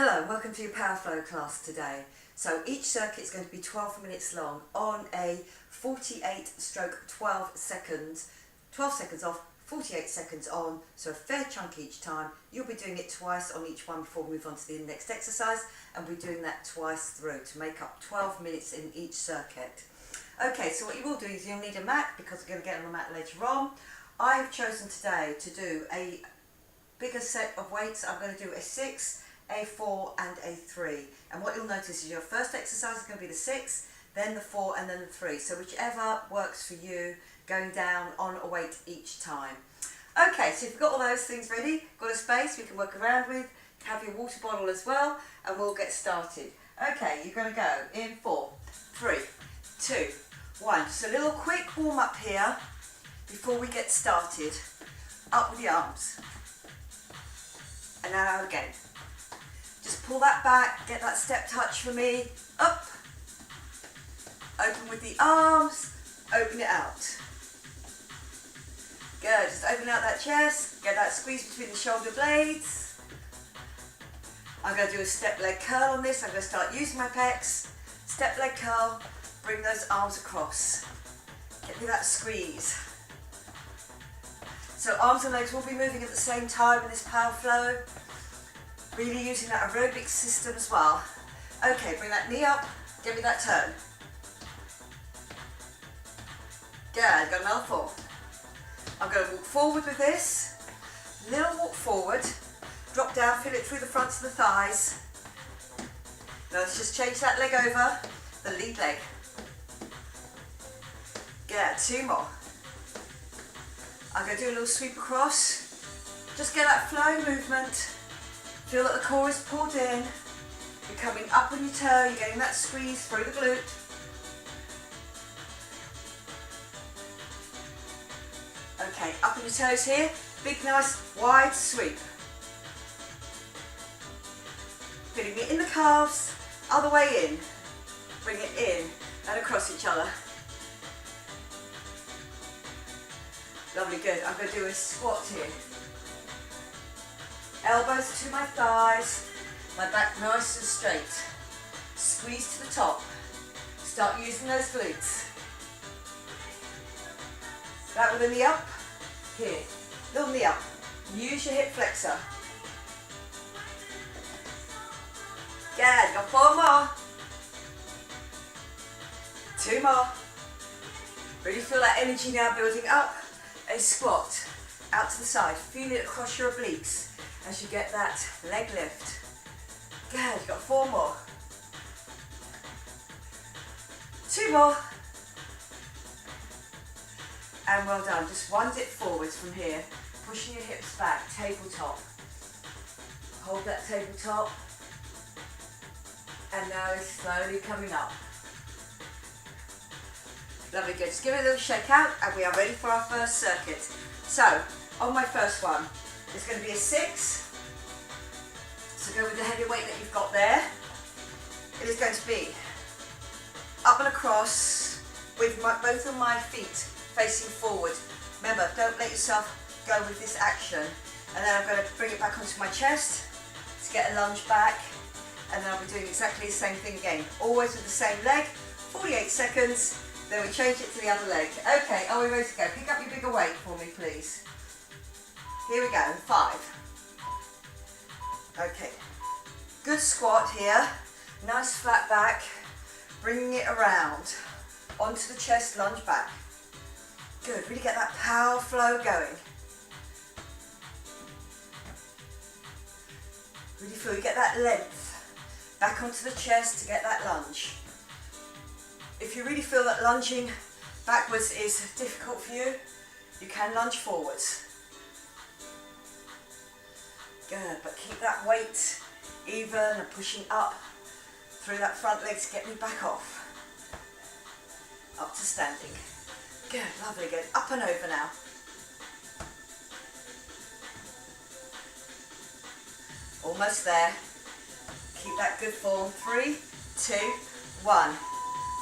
Hello, welcome to your Powerflow class today. So each circuit is going to be 12 minutes long on a 48/12 seconds, 12 seconds off, 48 seconds on, so a fair chunk each time. You'll be doing it twice on each one before we move on to the next exercise, and we're doing that twice through to make up 12 minutes in each circuit. Okay, so what you will do is you'll need a mat because we're going to get on the mat later on. I have chosen today to do a bigger set of weights. I'm going to do a 6, a 4 and a 3, and what you'll notice is your first exercise is going to be the 6, then the 4 and then the 3, so whichever works for you, going down on a weight each time. Okay, so if you've got all those things ready, got a space we can work around with, have your water bottle as well, and we'll get started. Okay, you're going to go in 4, 3, 2, 1. Just a little quick warm up here before we get started. Up with the arms, and now out again. Just pull that back, get that step touch for me, up, open with the arms, open it out. Good, just open out that chest, get that squeeze between the shoulder blades. I'm going to do a step leg curl on this. I'm going to start using my pecs, step leg curl, bring those arms across. Get me that squeeze. So arms and legs will be moving at the same time in this power flow. Really using that aerobic system as well. Okay, bring that knee up, give me that turn. Good, got another 4. I'm going to walk forward with this. Little walk forward, drop down, feel it through the fronts of the thighs. Now let's just change that leg over, the lead leg. Good, 2 more. I'm going to do a little sweep across. Just get that flowing movement. Feel that the core is pulled in. You're coming up on your toe, you're getting that squeeze through the glute. Okay, up on your toes here. Big, nice, wide sweep. Feeling it in the calves, other way in. Bring it in and across each other. Lovely, good. I'm going to do a squat here. Elbows to my thighs, my back nice and straight. Squeeze to the top. Start using those glutes. That with a knee up, here. Little knee up. Use your hip flexor. Good, got 4 more. 2 more. Really feel that energy now building up. A squat, out to the side. Feel it across your obliques as you get that leg lift. Good, you've got 4 more. 2 more. And well done. Just one dip forwards from here. Pushing your hips back, tabletop. Hold that tabletop. And now it's slowly coming up. Lovely, good. Just give it a little shake out and we are ready for our first circuit. So, on my first one, it's going to be a 6. So go with the heavy weight that you've got there. It is going to be up and across with both of my feet facing forward. Remember, don't let yourself go with this action. And then I'm going to bring it back onto my chest to get a lunge back. And then I'll be doing exactly the same thing again. Always with the same leg, 48 seconds. Then we change it to the other leg. Okay, are we ready to go? Pick up your bigger weight for me, please. Here we go, 5. Okay, good squat here. Nice flat back. Bringing it around. Onto the chest, lunge back. Good, really get that power flow going. Really feel you get that length. Back onto the chest to get that lunge. If you really feel that lunging backwards is difficult for you, you can lunge forwards. Good, but keep that weight even and pushing up through that front leg to get me back off. Up to standing. Good, lovely, good. Up and over now. Almost there. Keep that good form. 3, 2, 1.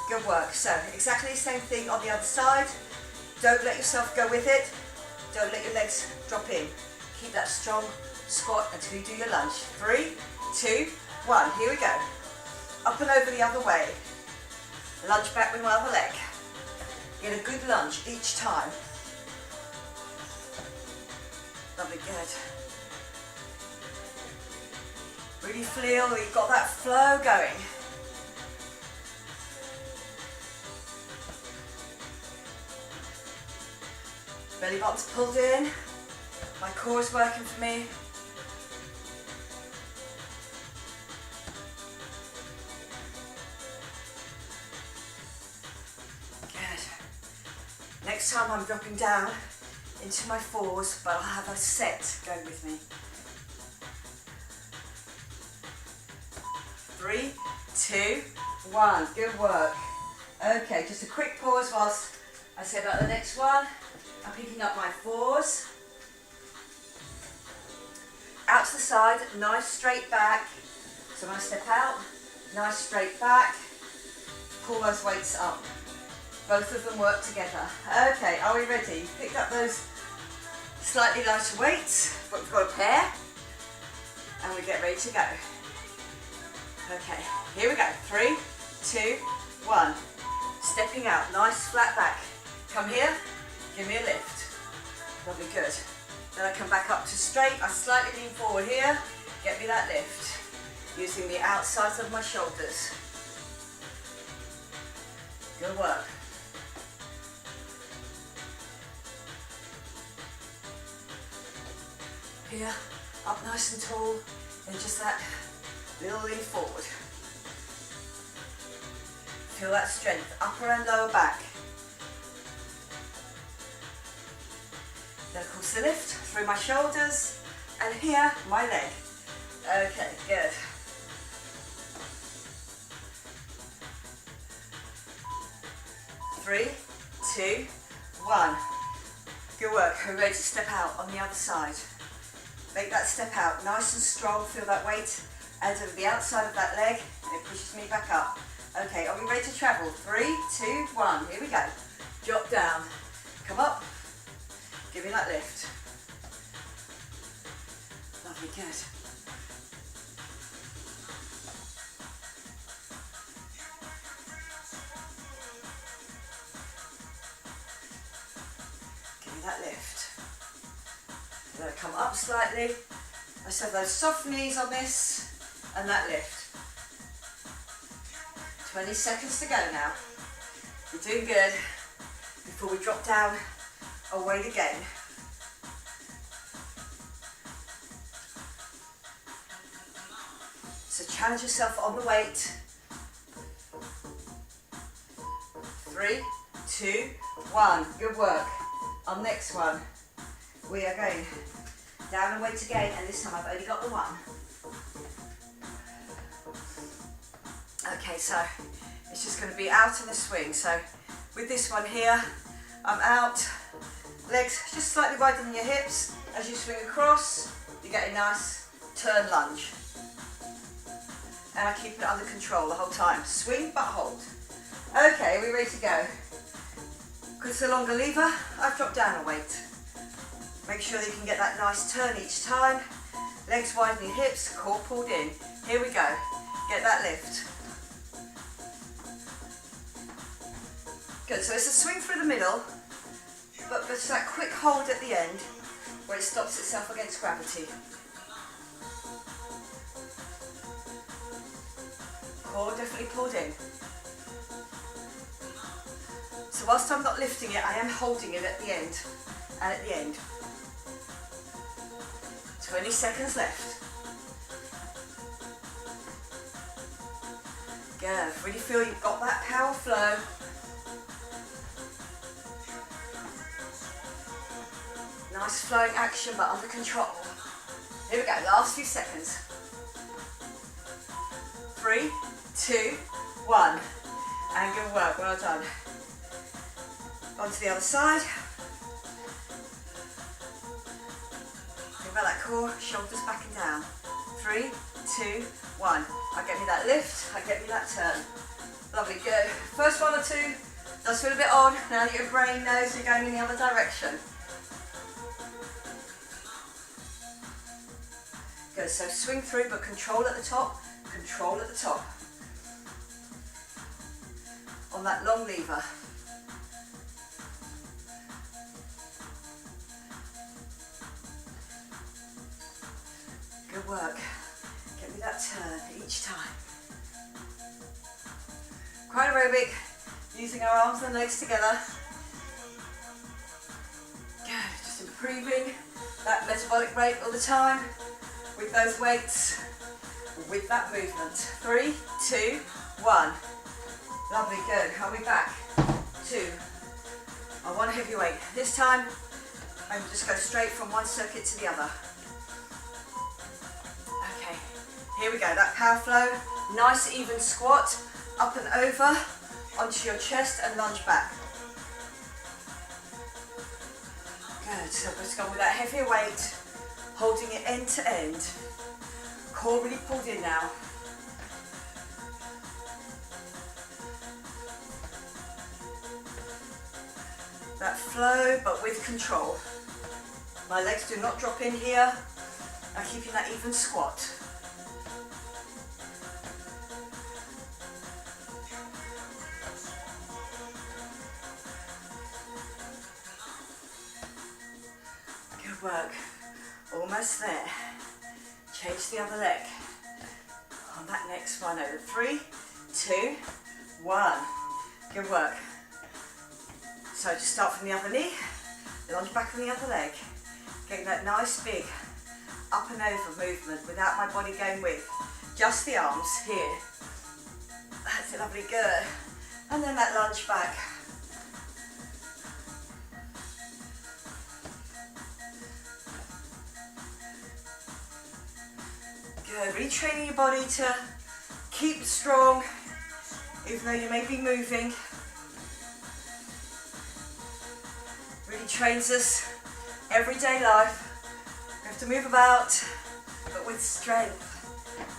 Good work. So exactly the same thing on the other side. Don't let yourself go with it. Don't let your legs drop in. Keep that strong squat until you do your lunge. 3, 2, 1. Here we go. Up and over the other way. Lunge back with my other leg. Get a good lunge each time. Lovely, good. Really feel that you've got that flow going. Belly button's pulled in. My core is working for me. Good. Next time I'm dropping down into my 4s, but I'll have a set going with me. 3, 2, 1. Good work. Okay, just a quick pause whilst I say about the next one. I'm picking up my 4s. Out to the side, nice straight back. So when I step out, nice straight back. Pull those weights up. Both of them work together. Okay, are we ready? Picked up those slightly lighter weights, but we've got a pair. And we get ready to go. Okay, here we go. 3, 2, 1. Stepping out, nice flat back. Come here, give me a lift. Lovely, good. Then I come back up to straight. I slightly lean forward here. Get me that lift. Using the outsides of my shoulders. Good work. Here, up nice and tall, and just that little lean forward. Feel that strength, upper and lower back. Then of course the lift through my shoulders, and here, my leg. Okay, good. Three, 2, 1. Good work. We're ready to step out on the other side. Make that step out nice and strong. Feel that weight out over the outside of that leg, and it pushes me back up. Okay, are we ready to travel? 3, 2, 1. Here we go. Drop down. Come up. Give me that lift. Lovely, good. Give me that lift. I'm going to come up slightly. I set those soft knees on this, and that lift. 20 seconds to go now. You're doing good. Before we drop down our weight again. So challenge yourself on the weight. 3, 2, 1. Good work. On next one, we are going down and weight again, and this time I've only got the one. Okay, so it's just going to be out in a swing. So with this one here, I'm out, legs just slightly wider than your hips. As you swing across, you get a nice turn lunge. And I keep it under control the whole time. Swing but hold. Okay, are we ready to go? Because it's a longer lever, I've dropped down a weight. Make sure that you can get that nice turn each time. Legs wide in your hips, core pulled in. Here we go. Get that lift. Good, so it's a swing through the middle, but there's that quick hold at the end where it stops itself against gravity. Core definitely pulled in. So whilst I'm not lifting it, I am holding it at the end and at the end. 20 seconds left. Good, really feel you've got that power flow. Nice flowing action, but under control. Here we go, last few seconds. 3, 2, 1. And good work, well done. On to the other side. Think about that core, shoulders back and down. 3, 2, 1. I get me that lift, I get me that turn. Lovely, good. First one or two does feel a bit odd. Now that your brain knows you're going in the other direction. Good, so swing through, but control at the top, control at the top. On that long lever. Good work. Get me that turn each time. Quite aerobic, using our arms and legs together. Good, just improving that metabolic rate all the time with those weights, with that movement. 3, 2, 1. Lovely, good. I'll be back. 2. I want a heavy weight. This time, I'm just go straight from one circuit to the other. Okay, here we go. That power flow. Nice even squat, up and over, onto your chest and lunge back. Good, so we're just going with that heavier weight, holding it end to end. Core really pulled in now. That flow, but with control. My legs do not drop in here. I'm keeping that even squat. Good work. Almost there. Change the other leg. On that next one over. 3, 2, 1. Good work. So just start from the other knee, lunge back on the other leg. Getting that nice big up and over movement without my body going with. Just the arms here. That's it, lovely, good. And then that lunge back. Good, retraining your body to keep strong, even though you may be moving. Really trains us everyday life. We have to move about, but with strength.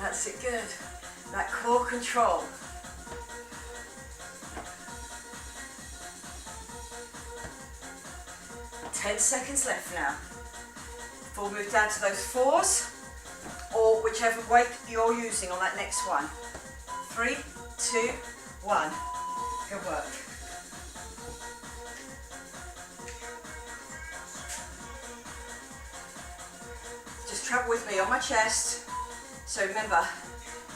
That's it, good. That core control. Ten seconds left now. Before we move down to those 4s, or whichever weight you're using on that next one. 3, 2, 1. Good work. Just travel with me on my chest. So remember,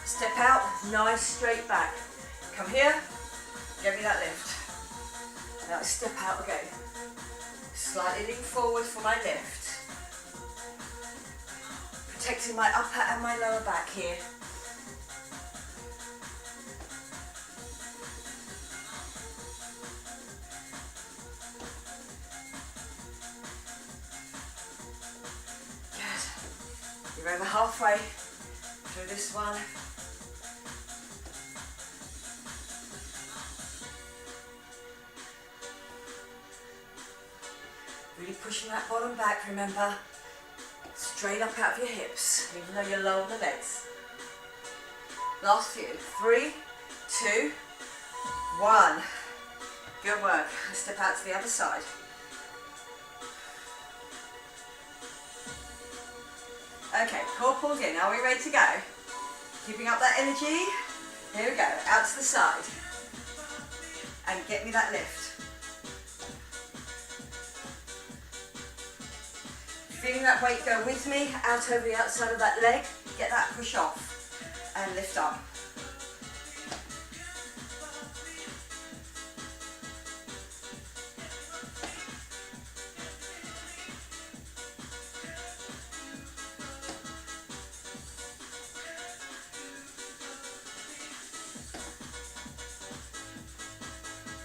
step out, nice straight back. Come here, give me that lift. Now step out again. Slightly lean forward for my lift. Protecting my upper and my lower back here. Good. You're over halfway through this one. Really pushing that bottom back, remember. Straight up out of your hips, even though you're low on the legs. Last few. 3, 2, 1. Good work. Step out to the other side. Okay, core pulled in. Are we ready to go? Keeping up that energy. Here we go. Out to the side. And get me that lift. Feeling that weight go with me, out over the outside of that leg, get that push off and lift up.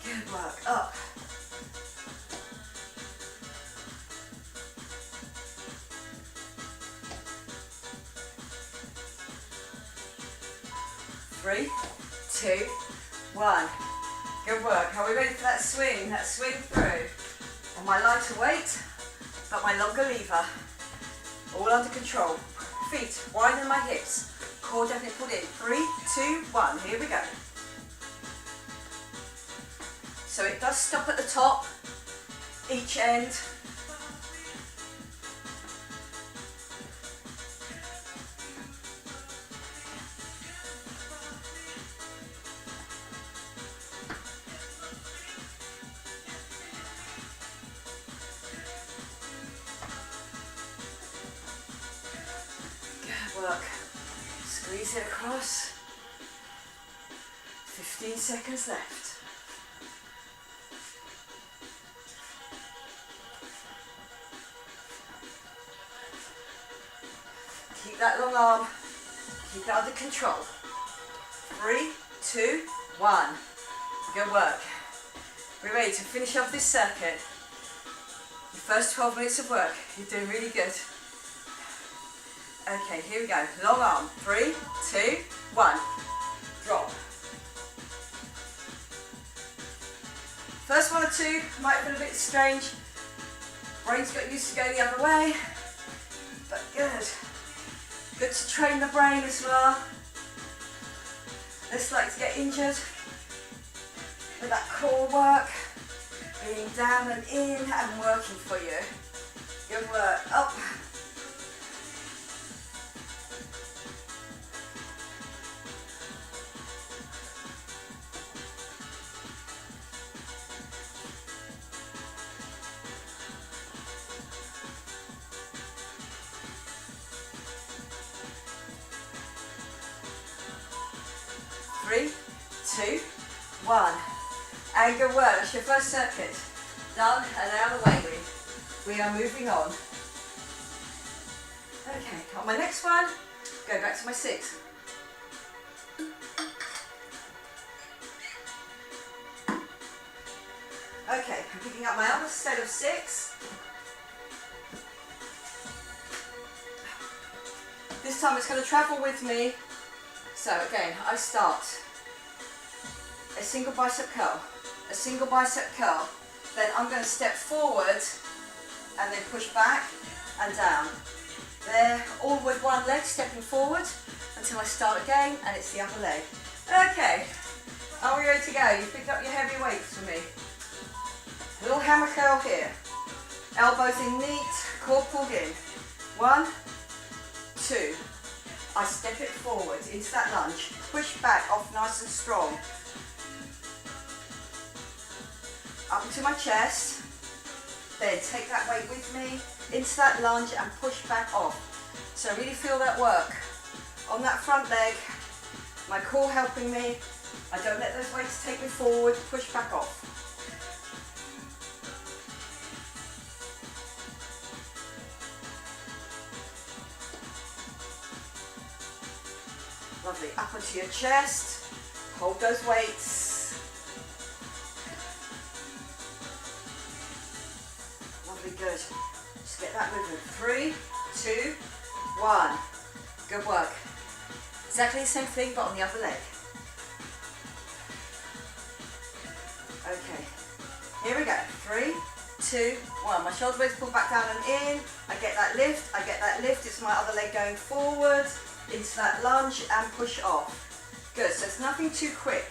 Good work, up. Three, 2, 1. Good work. Are we ready for that swing? That swing through. On my lighter weight, but my longer lever. All under control. Feet wider than my hips. Core definitely pulled in. 3, 2, 1. Here we go. So it does stop at the top, each end. Breathe it across. 15 seconds left. Keep that long arm. Keep it under control. 3, 2, 1. Good work. We're ready to finish off this circuit. The first 12 minutes of work. You're doing really good. Okay, here we go. Long arm. 3, 2, 1. Drop. First one or two might feel a bit strange. Brain's got used to going the other way. But good. Good to train the brain as well. Less likely to get injured with that core work. Being down and in and working for you. Good work. Up. Three, 2, 1. And good work. That's your first circuit. Done and out of the way. We are moving on. Okay, on my next one, go back to my 6. Okay, I'm picking up my other set of 6. This time it's going to travel with me. So again, I start a single bicep curl, a single bicep curl, then I'm going to step forward and then push back and down. There, all with one leg, stepping forward until I start again, and it's the other leg. Okay, are we ready to go? You picked up your heavy weights for me. A little hammer curl here. Elbows in neat, core pulled in. 1, 2. I step it forward into that lunge, push back off nice and strong. Up into my chest, then take that weight with me into that lunge and push back off. So really feel that work on that front leg, my core helping me. I don't let those weights take me forward, push back off. Lovely, up onto your chest, hold those weights. Lovely, good. Just get that movement. 3, 2, 1. Good work. Exactly the same thing, but on the other leg. Okay, here we go. 3, 2, 1. My shoulder blades pull back down and in. I get that lift, I get that lift. It's my other leg going forward into that lunge and push off. Good, so it's nothing too quick.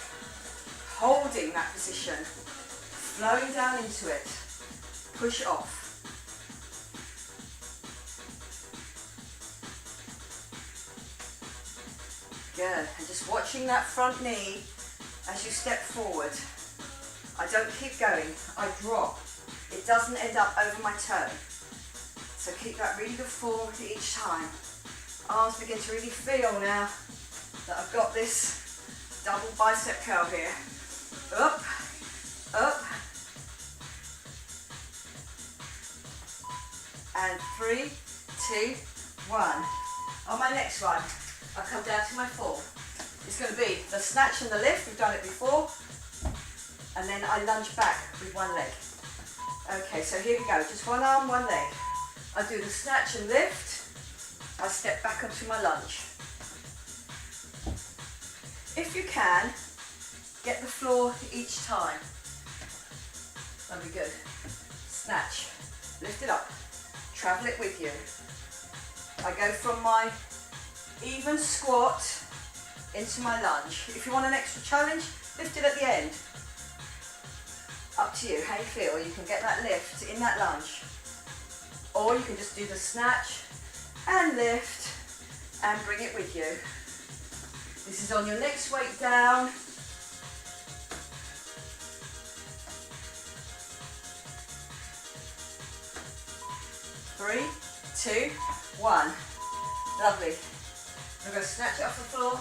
Holding that position, flowing down into it, push off. Good, and just watching that front knee as you step forward. I don't keep going, I drop. It doesn't end up over my toe. So keep that really good form each time. Arms begin to really feel now that I've got this double bicep curl here. Up, up, and 3, 2, 1. On my next one, I'll come down to my 4. It's going to be the snatch and the lift. We've done it before. And then I lunge back with one leg. Okay, so here we go. Just one arm, one leg. I do the snatch and lift. I step back onto my lunge. If you can, get the floor each time. That'll be good. Snatch, lift it up, travel it with you. I go from my even squat into my lunge. If you want an extra challenge, lift it at the end. Up to you, how you feel. You can get that lift in that lunge. Or you can just do the snatch and lift and bring it with you. This is on your next weight down. Three, 2, 1. Lovely. I'm going to snatch it off the floor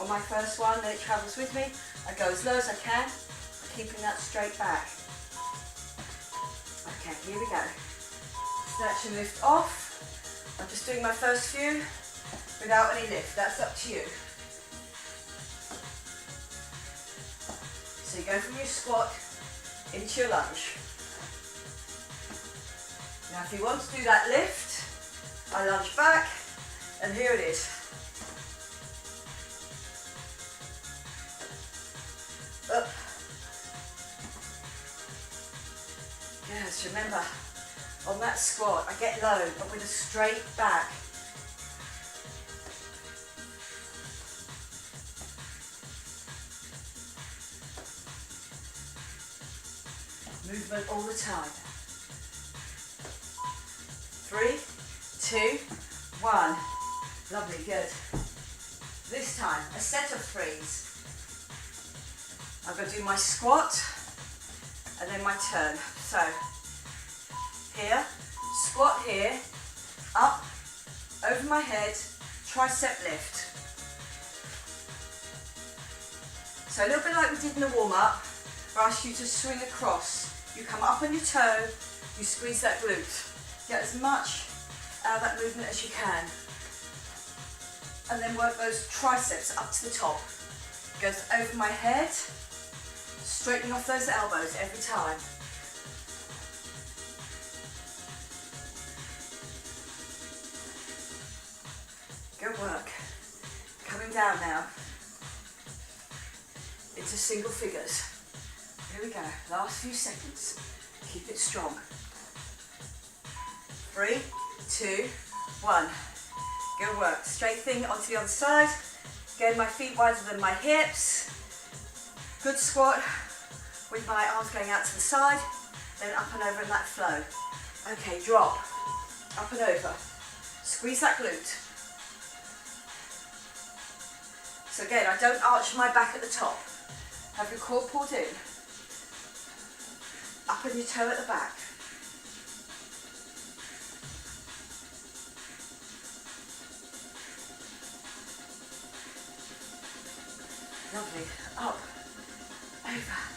on my first one, then it travels with me. I go as low as I can, keeping that straight back. Okay, here we go. Snatch and lift off. I'm just doing my first few without any lift, that's up to you. So you go from your squat into your lunge. Now if you want to do that lift, I lunge back, and here it is. Up. Yes, remember, on that squat, I get low, but with a straight back. Movement all the time. 3, 2, 1. Lovely, good. This time, a set of 3s. I'm going to do my squat and then my turn. So, here, squat here, up, over my head, tricep lift. So a little bit like we did in the warm-up, I ask you to swing across. You come up on your toe, you squeeze that glute. Get as much out of that movement as you can. And then work those triceps up to the top. Goes over my head, straightening off those elbows every time. Good work. Coming down now into single figures. Here we go, last few seconds. Keep it strong. 3, 2, 1. Good work. Straight thing onto the other side. Again, my feet wider than my hips. Good squat with my arms going out to the side, then up and over in that flow. Okay, drop, up and over. Squeeze that glute. So again, I don't arch my back at the top. Have your core pulled in. Up on your toe at the back. Lovely. Up, over.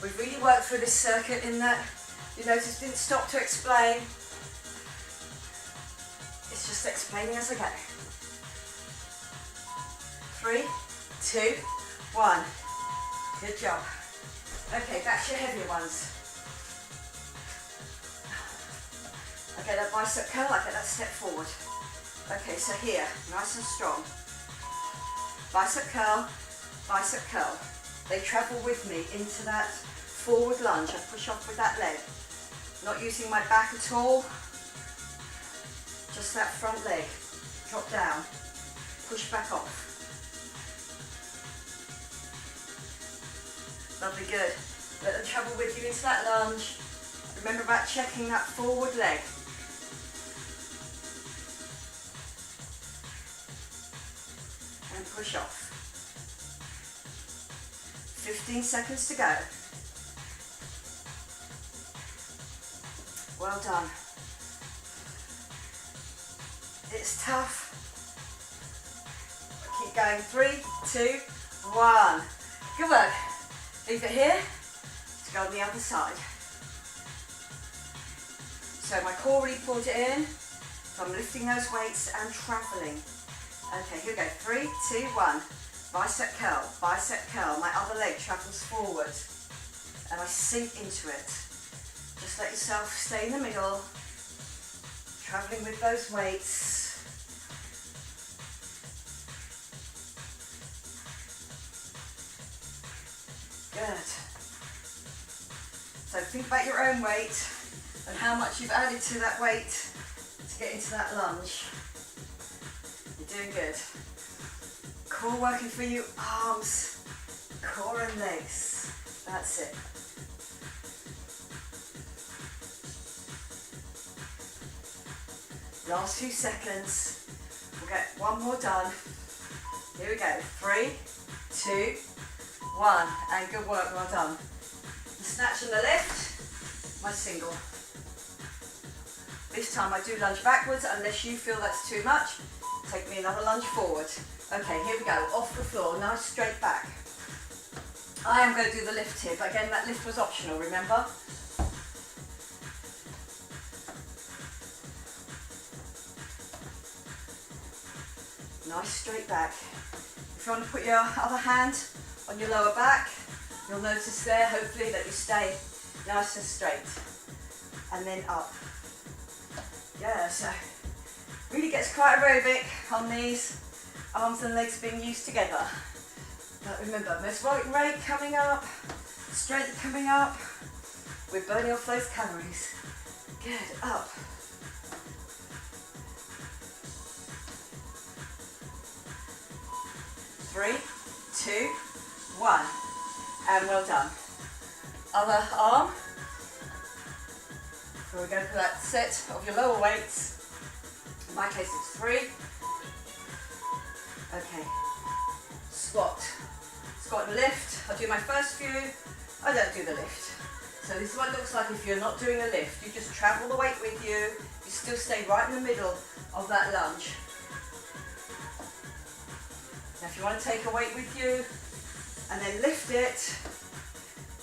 We've really worked through this circuit in that you notice didn't stop to explain. It's just explaining as I go. 3, 2, 1. Good job. Okay, back to your heavier ones. I get that bicep curl, I get that step forward. Okay, so here, nice and strong. Bicep curl, bicep curl. They travel with me into that forward lunge. I push off with that leg. Not using my back at all. Just that front leg. Drop down. Push back off. Lovely, good. Let them travel with you into that lunge. Remember about checking that forward leg. And push off. 15 seconds to go. Well done. It's tough. Keep going. 3, 2, 1. Good work. Leave it here to go on the other side. So my core really pulled it in. So I'm lifting those weights and travelling. Okay, here we go. 3, 2, 1. Bicep curl. My other leg travels forward and I sink into it. Just let yourself stay in the middle, travelling with those weights. Good. So think about your own weight and how much you've added to that weight to get into that lunge. You're doing good. Core working for you, arms, core and legs. That's it. Last few seconds. We'll get one more done. Here we go. 3, 2, 1, and good work, well done. The snatch and the lift, my single. This time I do lunge backwards, unless you feel that's too much, take me another lunge forward. Okay, here we go, off the floor, nice straight back. I am going to do the lift here, but again that lift was optional, remember? Nice straight back. If you want to put your other hand on your lower back, you'll notice there, hopefully, that you stay nice and straight. And then up. Yeah, so really gets quite aerobic on these arms and legs being used together. But remember, metabolic rate coming up, strength coming up, we're burning off those calories. Good, up. Three, 2, 1, and well done. Other arm. So we're going for that set of your lower weights. In my case it's 3. Okay. Squat. Squat and lift. I'll do my first few. I don't do the lift. So this is what it looks like if you're not doing a lift. You just travel the weight with you. You still stay right in the middle of that lunge. Now if you want to take a weight with you and then lift it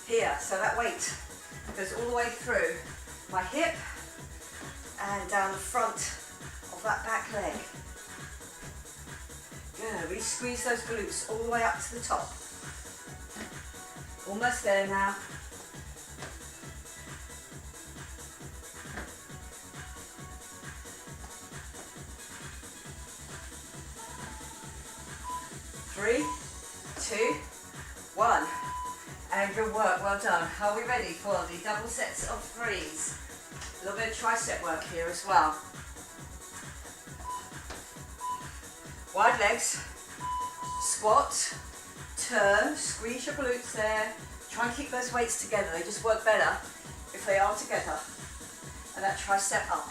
here, so that weight goes all the way through my hip and down the front of that back leg. Good, really squeeze those glutes all the way up to the top. Almost there now. Three, 2, 1, and good work, well done. Are we ready for the double sets of 3s? A little bit of tricep work here as well. Wide legs, squat, turn, squeeze your glutes there. Try and keep those weights together, they just work better if they are together. And that tricep up.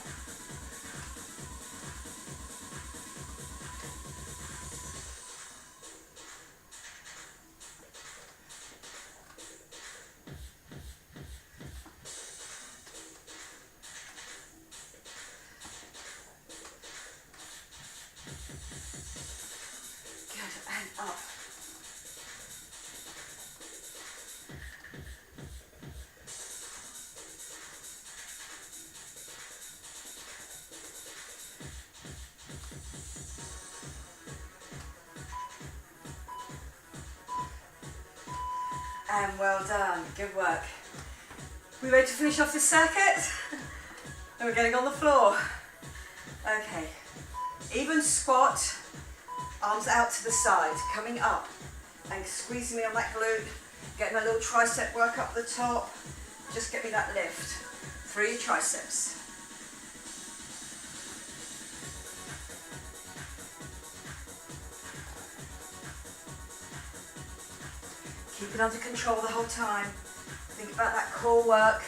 Up. And well done, good work. We ready to finish off this circuit? And we're getting on the floor. Okay, even squat. Arms out to the side, coming up and squeezing me on that glute, getting a little tricep work up the top, just get me that lift. 3 triceps. Keep it under control the whole time. Think about that core work,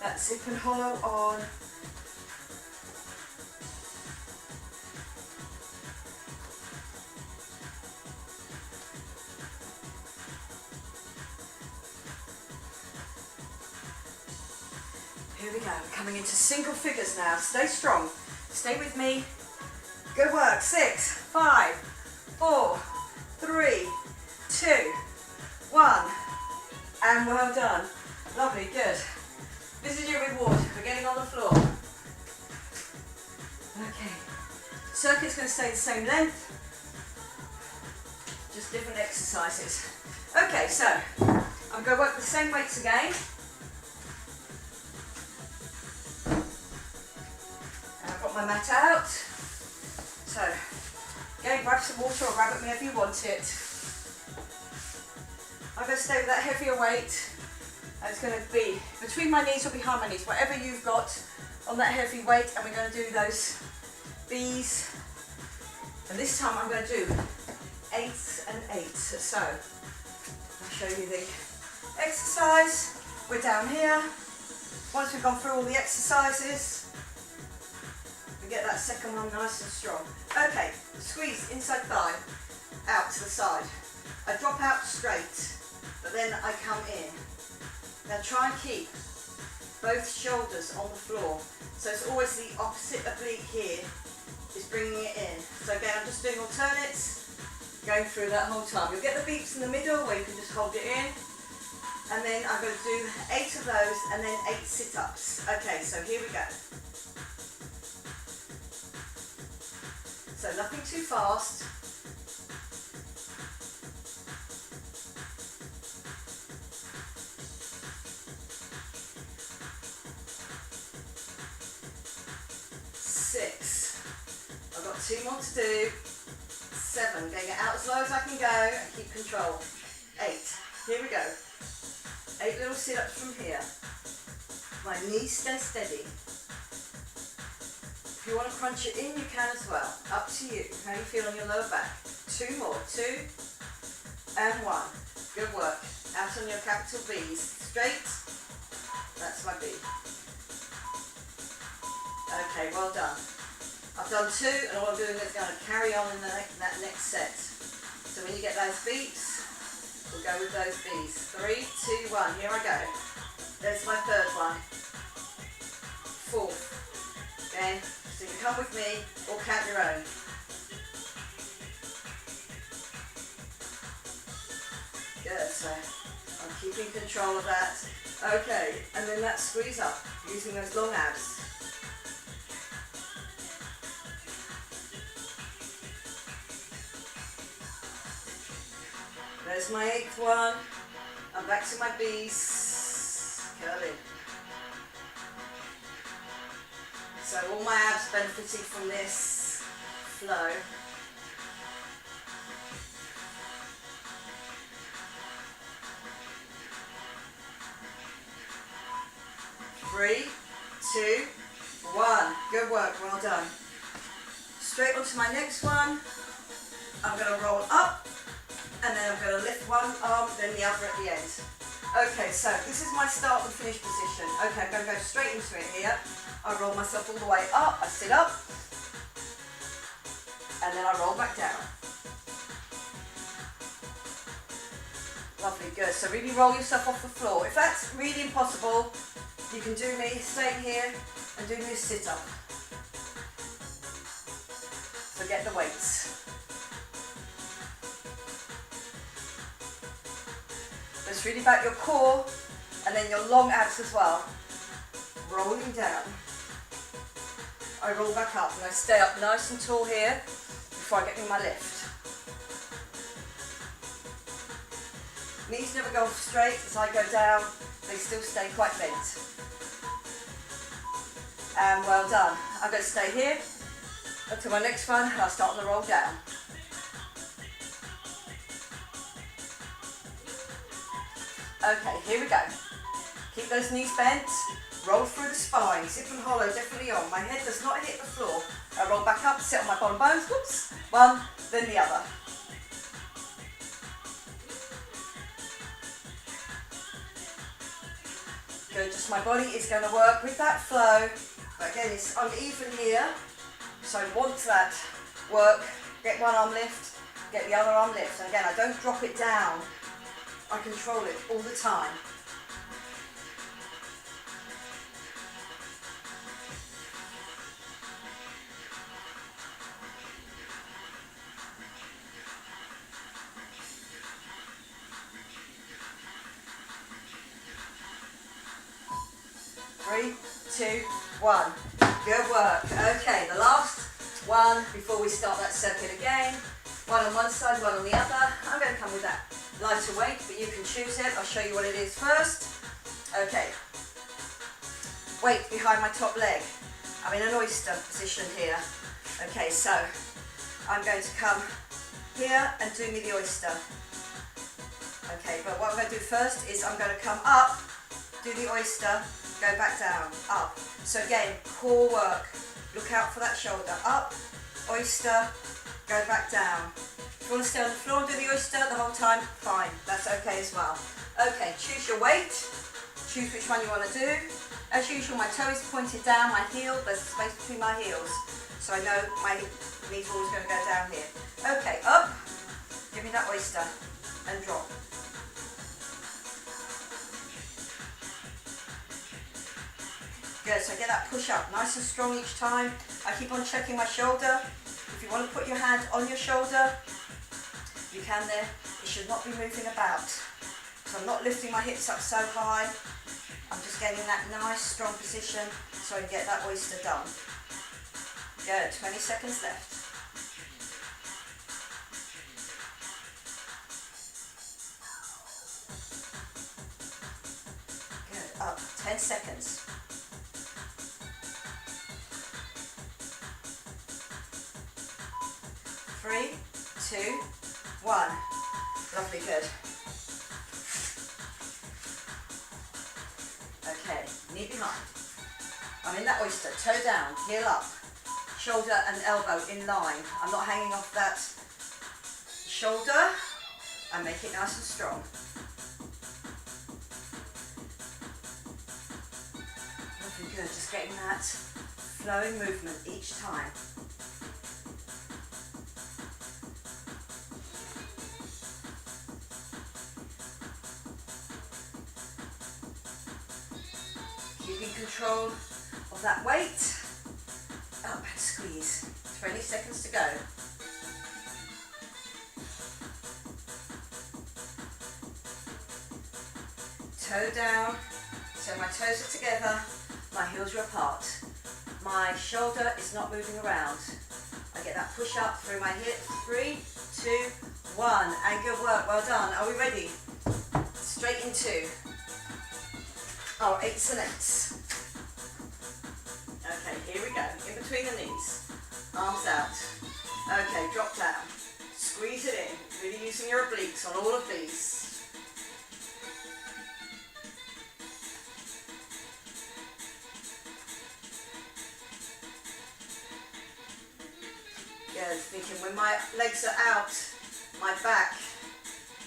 that zip and hollow on. Here we go, coming into single figures now. Stay strong, stay with me. Good work, 6, 5, 4, 3, 2, 1, and well done. Lovely, good. This is your reward, we're getting on the floor. Okay, circuit's going to stay the same length, just different exercises. Okay, so I'm going to work the same weights again. My mat out. So, again, grab some water or grab it whenever you want it. I'm going to stay with that heavier weight. And it's going to be between my knees or behind my knees, whatever you've got on that heavy weight. And we're going to do those B's. And this time I'm going to do 8s and 8s. So, I'll show you the exercise. We're down here. Once we've gone through all the exercises, get that second one nice and strong. Okay, squeeze inside thigh, out to the side. I drop out straight. but then I come in. Now try and keep both shoulders on the floor. So it's always the opposite oblique here is bringing it in. So again, I'm just doing alternates, going through that whole time. You'll get the beeps in the middle where you can just hold it in. And then I'm going to do 8 of those and then 8 sit-ups. Okay, so here we go. So nothing too fast. I've got 2 more to do. 7, getting it out as low as I can go and keep control. 8, here we go. 8 little sit-ups from here. My knees stay steady. If you want to crunch it in, you can as well. Up to you. How you feel on your lower back. 2 more. 2 and 1. Good work. Out on your capital B's. Straight. That's my B. Okay, well done. I've done 2, and all I'm doing is going to carry on in that next set. So when you get those beats, we'll go with those B's. 3, 2, 1. Here I go. There's my 3rd one. 4th. Okay, so you come with me or count your own. Good, so I'm keeping control of that. Okay, and then that squeeze up, using those long abs. There's my 8th one. I'm back to my B's. Curling. So all my abs benefiting from this flow. Three, 2, 1. Good work, well done. Straight onto my next one. I'm going to roll up. And then I'm going to lift one arm, then the other at the end. Okay, so this is my start and finish position. Okay, I'm going to go straight into it here. I roll myself all the way up, I sit up, and then I roll back down. Lovely, good. So really roll yourself off the floor. If that's really impossible, you can do me staying here and do me a sit up. Forget the weights. It's really about your core and then your long abs as well. Rolling down. I roll back up and I stay up nice and tall here before I get in my lift. Knees never go off straight as I go down, they still stay quite bent. And well done. I'm going to stay here until my next one and I'll start on the roll down. Okay, here we go. Keep those knees bent, roll through the spine, hip and hollow definitely on. My head does not hit the floor. I roll back up, sit on my bottom bones, whoops, one, then the other. Good, just my body is going to work with that flow. But again, it's uneven here, so I want that work. Get one arm lift, get the other arm lift. And again, I don't drop it down. I control it all the time. Three, 2, 1. Good work. Okay, the last one before we start that circuit again. One on one side, one on the other. I'm going to come with that lighter weight, but you can choose it. I'll show you what it is first. Okay. Weight behind my top leg. I'm in an oyster position here. Okay, so I'm going to come here and do me the oyster. Okay, but what I'm going to do first is I'm going to come up, do the oyster, go back down, up. So again, core work. Look out for that shoulder. Up, oyster, go back down. If you want to stay on the floor and do the oyster the whole time, fine. That's okay as well. Okay, choose your weight. Choose which one you want to do. As usual, my toe is pointed down, my heel, there's a space between my heels. So I know my knees are always going to go down here. Okay, up. Give me that oyster and drop. Good, so get that push up nice and strong each time. I keep on checking my shoulder. If you want to put your hand on your shoulder, you can there. It should not be moving about. So I'm not lifting my hips up so high. I'm just getting that nice strong position so I can get that oyster done. Good, 20 seconds left. Good, up, 10 seconds. 3, 2, 1. Lovely, good. Okay, knee behind. I'm in that oyster, toe down, heel up, shoulder and elbow in line. I'm not hanging off that shoulder. I make it nice and strong. Lovely, good. Just getting that flowing movement each time. Keeping control of that weight. Up and squeeze. 20 seconds to go. Toe down, so my toes are together, my heels are apart. My shoulder is not moving around. I get that push up through my hips. 3, 2, 1. And good work, well done. Are we ready? Straight into our 8s and 8s. Okay, here we go. In between the knees. Arms out. Okay, drop down. Squeeze it in. Really using your obliques on all of these. Good. Thinking when my legs are out, my back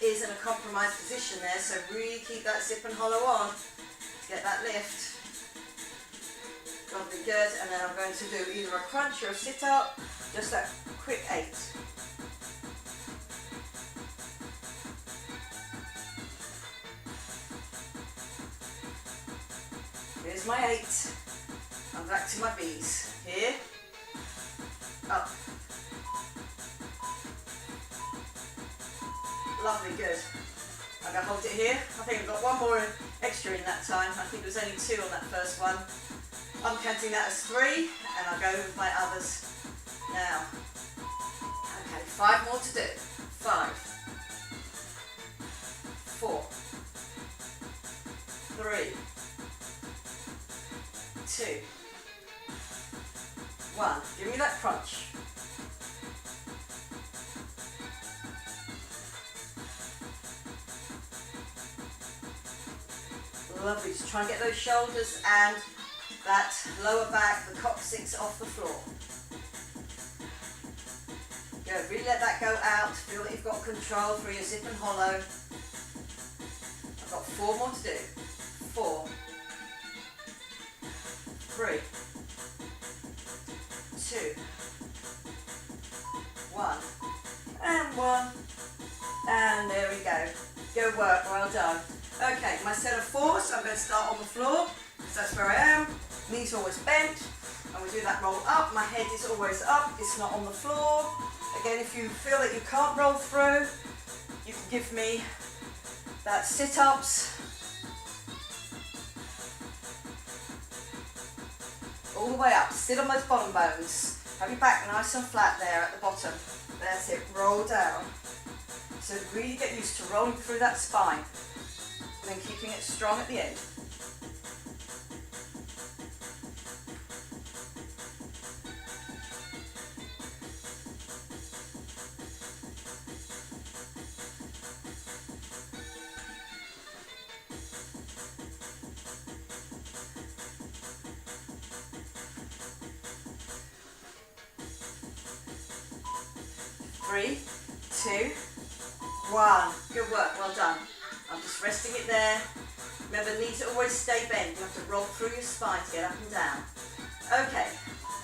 is in a compromised position there, so really keep that zip and hollow on to get that lift. Lovely, good. And then I'm going to do either a crunch or a sit up, just that quick 8. Here's my 8. I'm back to my B's. Here, up. Lovely, good. I'm going to hold it here. I think I've got one more extra in that time. I think there was only 2 on that first one. I'm counting that as 3, and I'll go with my others now. Okay, 5 more to do. 5, 4, 3, 2, 1. Give me that crunch. Lovely, just try and get those shoulders and that lower back, the coccyx off the floor. Good, really let that go out. Feel that you've got control through your zip and hollow. I've got 4 more to do. 4, 3, 2, 1, and 1, and there we go. Good work, well done. Okay, my set of 4, so I'm going to start on the floor, because that's where I am. Knees always bent, and we do that roll up. My head is always up, it's not on the floor. Again, if you feel that you can't roll through, you can give me that sit-ups. All the way up, sit on those bottom bones. Have your back nice and flat there at the bottom. That's it, roll down. So really get used to rolling through that spine, and then keeping it strong at the end. Three, 2, 1. Good work, well done. I'm just resting it there. Remember, knees always stay bent. You have to roll through your spine to get up and down. Okay,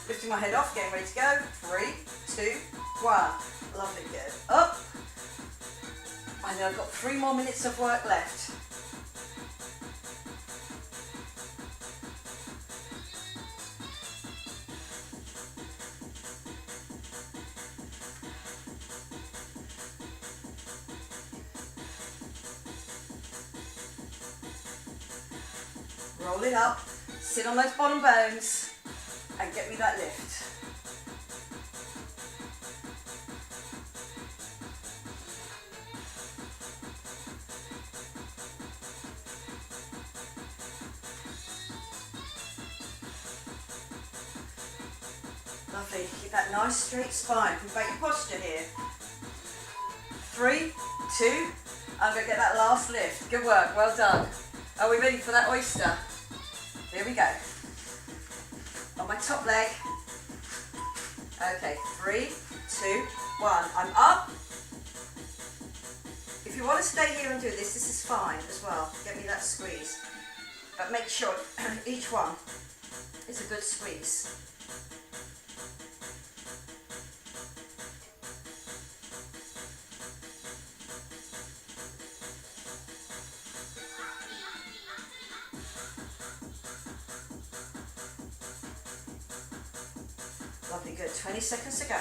lifting my head off, getting ready to go. 3, 2, 1. Lovely, good. Up. I know I've got 3 more minutes of work left. Roll it up, sit on those bottom bones, and get me that lift. Lovely, keep that nice straight spine. Think about your posture here. 3, 2, I'm going to get that last lift. Good work, well done. Are we ready for that oyster? Here we go. On my top leg. Okay, 3, 2, 1. I'm up. If you want to stay here and do this is fine as well. Get me that squeeze. But make sure each one is a good squeeze. Lovely, good. 20 seconds to go.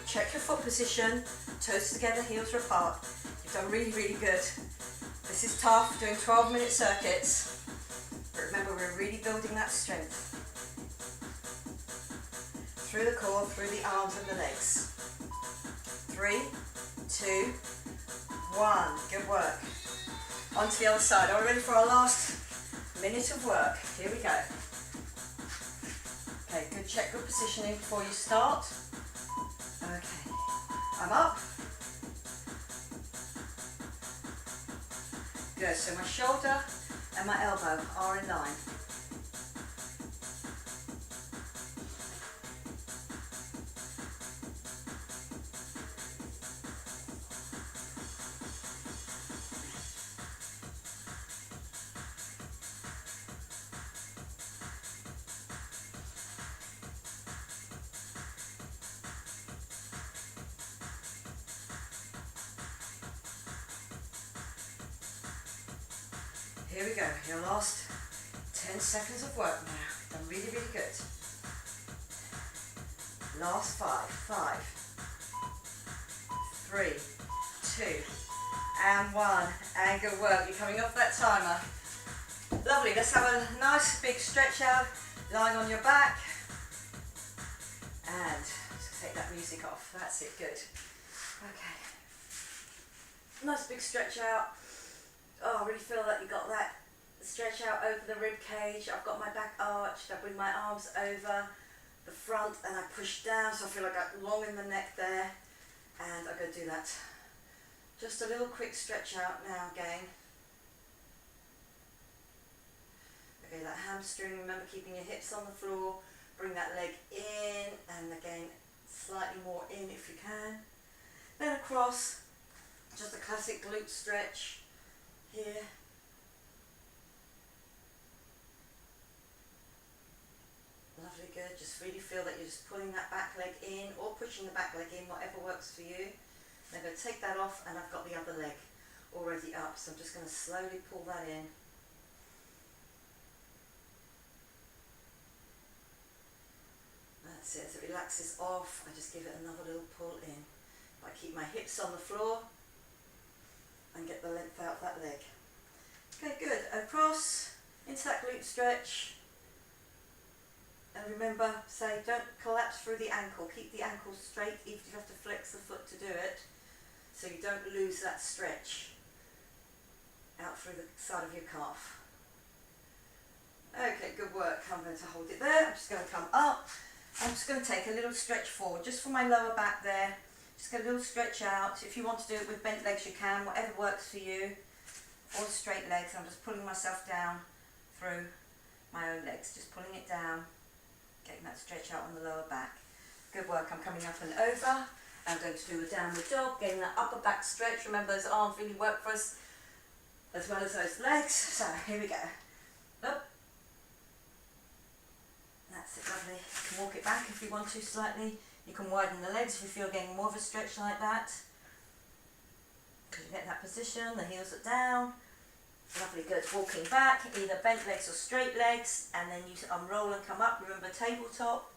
Check your foot position, toes together, heels are apart. You've done really, really good. This is tough, doing 12-minute circuits. But remember, we're really building that strength. Through the core, through the arms and the legs. 3, 2, 1. Good work. On to the other side. Are we ready for our last minute of work? Here we go. Okay, good, check good positioning before you start. Okay, I'm up. Good, so my shoulder and my elbow are in line. Here we go, your last 10 seconds of work now. Done really, really good. Last 5, 5, 3, 2, and 1. And good work, you're coming off that timer. Lovely, let's have a nice big stretch out, lying on your back. And just take that music off, that's it, good. Okay. Nice big stretch out. Oh, I really feel that you got that stretch out over the rib cage. I've got my back arched. I bring my arms over the front and I push down, so I feel like I'm long in the neck there. And I'm going to do that. Just a little quick stretch out now again. Okay, that hamstring, remember keeping your hips on the floor. Bring that leg in and again slightly more in if you can. Then across, just a classic glute stretch. Here. Lovely, good. Just really feel that you're just pulling that back leg in or pushing the back leg in, whatever works for you. Then I'm going to take that off and I've got the other leg already up. So I'm just going to slowly pull that in. That's it. As it relaxes off, I just give it another little pull in. I keep my hips on the floor and get the length out of that leg. Okay, good. Across into that glute stretch. And remember, say, don't collapse through the ankle. Keep the ankle straight, even if you have to flex the foot to do it, so you don't lose that stretch out through the side of your calf. Okay, good work. I'm going to hold it there. I'm just going to come up. I'm just going to take a little stretch forward, just for my lower back there. Just get a little stretch out. If you want to do it with bent legs, you can, whatever works for you. Or straight legs. I'm just pulling myself down through my own legs, just pulling it down, getting that stretch out on the lower back. Good work. I'm coming up and over. I'm going to do a downward dog, getting that upper back stretch. Remember, those arms really work for us, as well as those legs. So here we go. Up. That's it, lovely. You can walk it back if you want to slightly. You can widen the legs if you feel getting more of a stretch like that. You get that position, the heels are down. Lovely, good. Walking back, either bent legs or straight legs, and then you unroll and come up. Remember tabletop,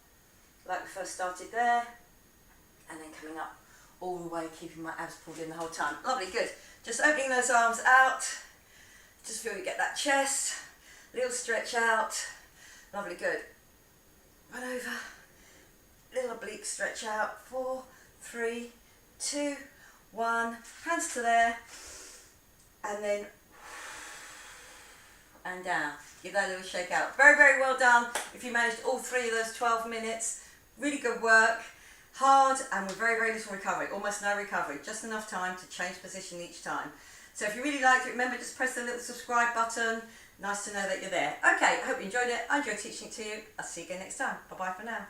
like we first started there. And then coming up all the way, keeping my abs pulled in the whole time. Lovely, good. Just opening those arms out. Just feel you get that chest, Little stretch out. Lovely, good. Run over. Little oblique stretch out. 4, 3, 2, 1. Hands to there. And then, and down. Give that a little shake out. Very, very well done. If you managed all 3 of those 12 minutes, really good work. Hard and with very, very little recovery. Almost no recovery. Just enough time to change position each time. So if you really liked it, remember just press the little subscribe button. Nice to know that you're there. Okay, I hope you enjoyed it. I enjoyed teaching it to you. I'll see you again next time. Bye-bye for now.